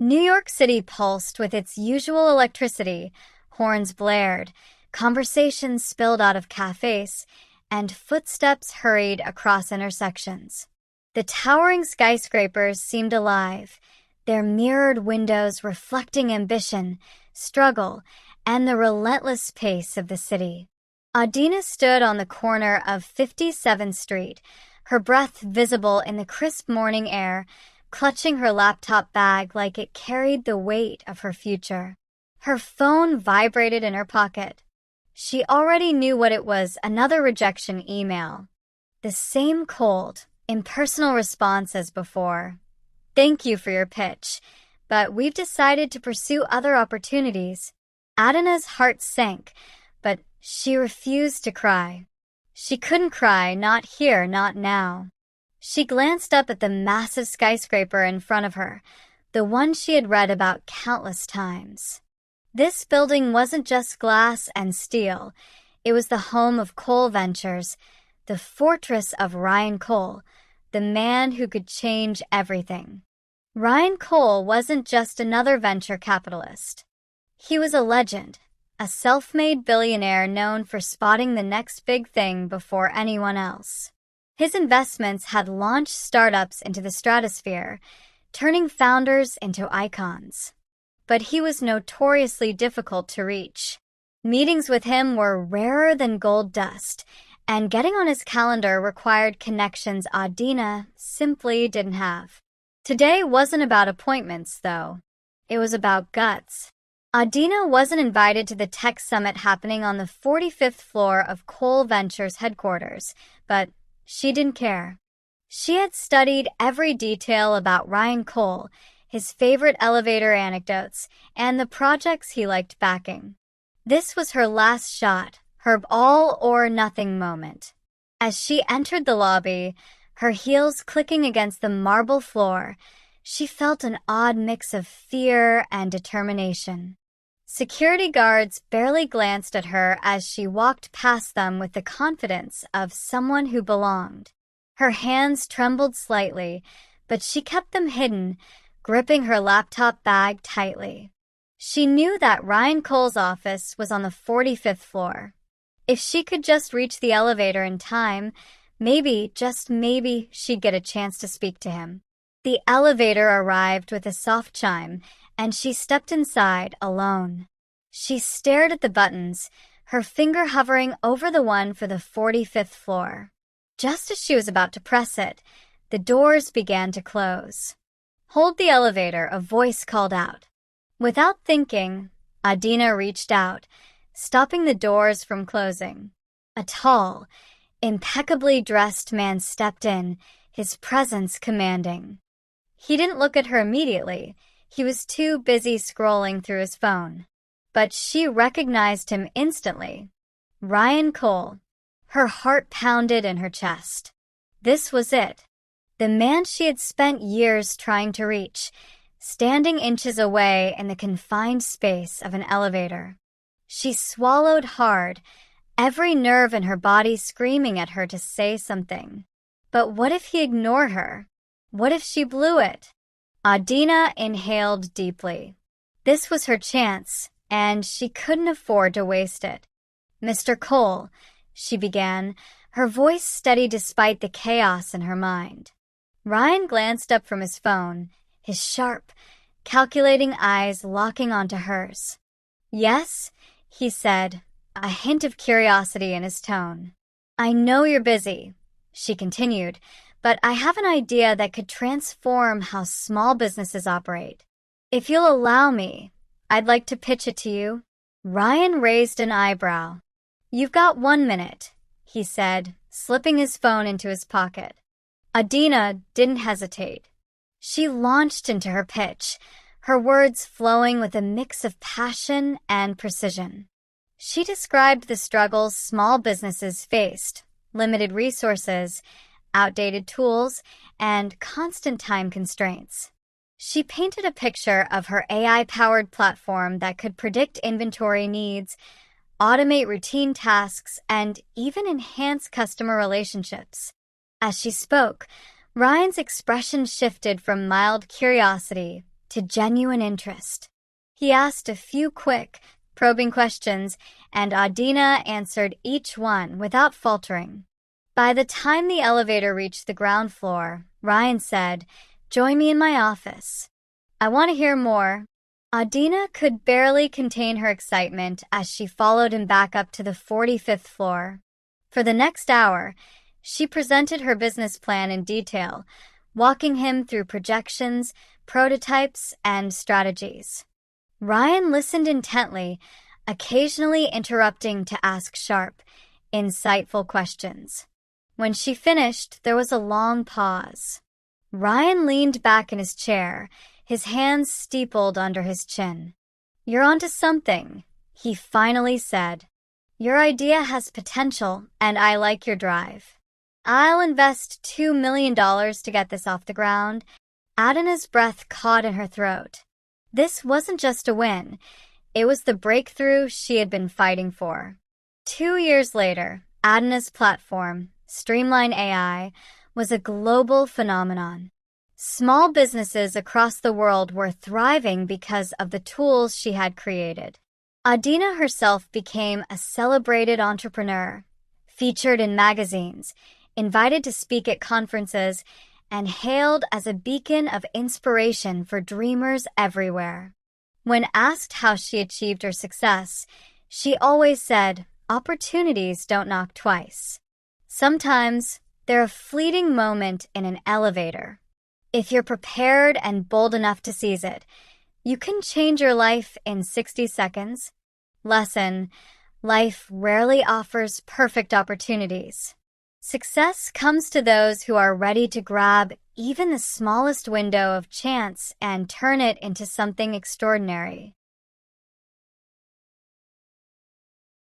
New York City pulsed with its usual electricity, horns blared, conversations spilled out of cafes, and footsteps hurried across intersections. The towering skyscrapers seemed alive, their mirrored windows reflecting ambition, struggle, and the relentless pace of the city. Adina stood on the corner of 57th Street, her breath visible in the crisp morning air, clutching her laptop bag like it carried the weight of her future. Her phone vibrated in her pocket. She already knew what it was, another rejection email. The same cold, impersonal response as before. "Thank you for your pitch, but we've decided to pursue other opportunities." Adina's heart sank, but she refused to cry. She couldn't cry, not here, not now. She glanced up at the massive skyscraper in front of her, the one she had read about countless times. This building wasn't just glass and steel. It was the home of Cole Ventures, the fortress of Ryan Cole, the man who could change everything. Ryan Cole wasn't just another venture capitalist. He was a legend, a self-made billionaire known for spotting the next big thing before anyone else. His investments had launched startups into the stratosphere, turning founders into icons. But he was notoriously difficult to reach. Meetings with him were rarer than gold dust, and getting on his calendar required connections Adina simply didn't have. Today wasn't about appointments, though. It was about guts. Adina wasn't invited to the tech summit happening on the 45th floor of Cole Ventures headquarters, but she didn't care. She had studied every detail about Ryan Cole, his favorite elevator anecdotes, and the projects he liked backing. This was her last shot, her all-or-nothing moment. As she entered the lobby, her heels clicking against the marble floor, she felt an odd mix of fear and determination. Security guards barely glanced at her as she walked past them with the confidence of someone who belonged. Her hands trembled slightly, but she kept them hidden, gripping her laptop bag tightly. She knew that Ryan Cole's office was on the 45th floor. If she could just reach the elevator in time, maybe, just maybe, she'd get a chance to speak to him. The elevator arrived with a soft chime, and she stepped inside alone. She stared at the buttons, her finger hovering over the one for the 45th floor. Just as she was about to press it, the doors began to close. "Hold the elevator," a voice called out. Without thinking, Adina reached out, stopping the doors from closing. A tall, impeccably dressed man stepped in, his presence commanding. He didn't look at her immediately. He was too busy scrolling through his phone. But she recognized him instantly. Ryan Cole. Her heart pounded in her chest. This was it. The man she had spent years trying to reach, standing inches away in the confined space of an elevator. She swallowed hard, every nerve in her body screaming at her to say something. But what if he ignored her? What if she blew it? Adina inhaled deeply. This was her chance, and she couldn't afford to waste it. "Mr. Cole," she began, her voice steady despite the chaos in her mind. Ryan glanced up from his phone, his sharp, calculating eyes locking onto hers. "Yes," he said, a hint of curiosity in his tone. "I know you're busy," she continued, "but I have an idea that could transform how small businesses operate. If you'll allow me, I'd like to pitch it to you." Ryan raised an eyebrow. "You've got 1 minute," he said, slipping his phone into his pocket. Adina didn't hesitate. She launched into her pitch, her words flowing with a mix of passion and precision. She described the struggles small businesses faced, limited resources, outdated tools, and constant time constraints. She painted a picture of her AI-powered platform that could predict inventory needs, automate routine tasks, and even enhance customer relationships. As she spoke, Ryan's expression shifted from mild curiosity to genuine interest. He asked a few quick, probing questions, and Adina answered each one without faltering. By the time the elevator reached the ground floor, Ryan said, "Join me in my office. I want to hear more." Adina could barely contain her excitement as she followed him back up to the 45th floor. For the next hour, she presented her business plan in detail, walking him through projections, prototypes, and strategies. Ryan listened intently, occasionally interrupting to ask sharp, insightful questions. When she finished, there was a long pause. Ryan leaned back in his chair, his hands steepled under his chin. "You're onto something," he finally said. "Your idea has potential, and I like your drive. I'll invest $2 million to get this off the ground." Adina's breath caught in her throat. This wasn't just a win. It was the breakthrough she had been fighting for. 2 years later, Adina's platform, Streamline AI, was a global phenomenon. Small businesses across the world were thriving because of the tools she had created. Adina herself became a celebrated entrepreneur, featured in magazines, invited to speak at conferences, and hailed as a beacon of inspiration for dreamers everywhere. When asked how she achieved her success, she always said, "Opportunities don't knock twice. Sometimes they're a fleeting moment in an elevator. If you're prepared and bold enough to seize it, you can change your life in 60 seconds. Lesson: life rarely offers perfect opportunities. Success comes to those who are ready to grab even the smallest window of chance and turn it into something extraordinary."